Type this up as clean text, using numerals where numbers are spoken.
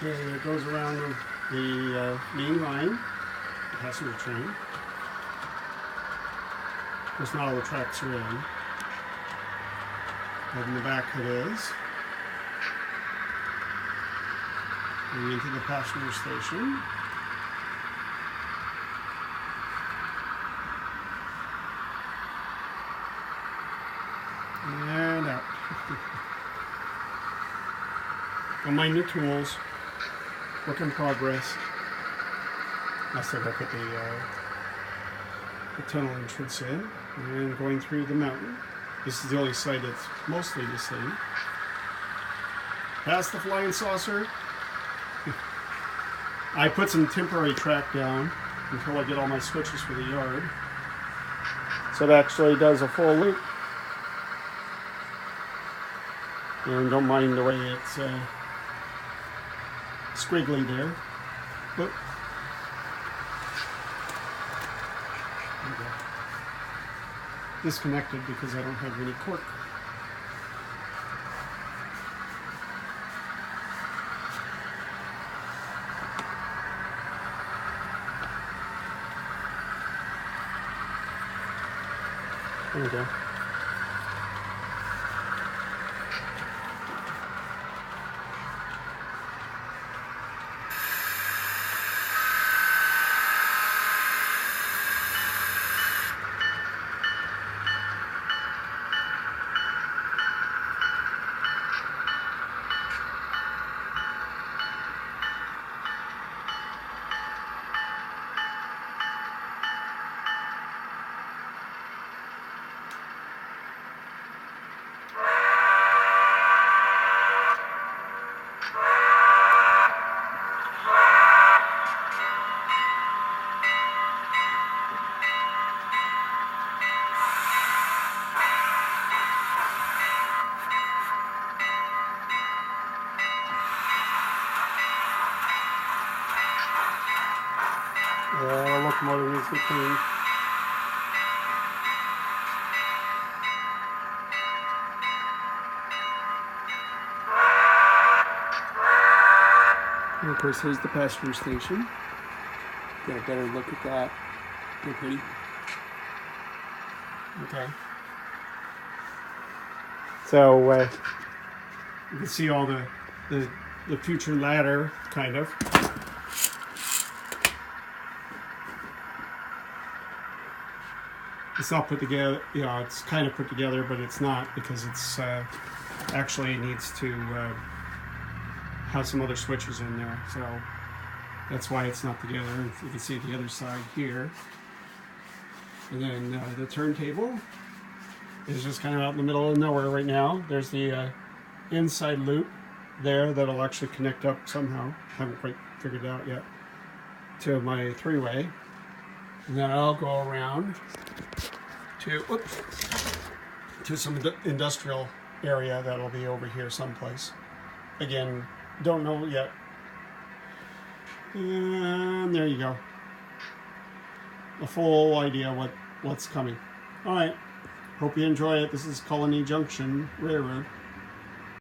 Okay, it goes around the main line, the passenger train. Of course, not all the tracks are in, but in the back it is. Going into the passenger station. And out. Don't mind the tools. Work in progress. Let's take a look at the tunnel entrance in. And going through the mountain. This is the only site that's mostly the same. Past the flying saucer. I put some temporary track down until I get all my switches for the yard. So it actually does a full loop. And don't mind the way it's squiggly there. But disconnected because I don't have any cork. There we go. The locomotive needs to be cleaned. And of course, here's the passenger station. Get a better look at that. Look pretty. Okay. So you can see all the future ladder, kind of. It's not put together, you know, it's kind of put together, but it's not because it's actually needs to have some other switches in there. So that's why it's not together. You can see the other side here. And then the turntable is just kind of out in the middle of nowhere right now. There's the inside loop there that'll actually connect up somehow. Haven't quite figured it out yet. To my three-way. And then I'll go around to some industrial area that'll be over here someplace. Again, don't know yet. And there you go. A full idea what's coming. All right. Hope you enjoy it. This is Colonie Junction Railroad.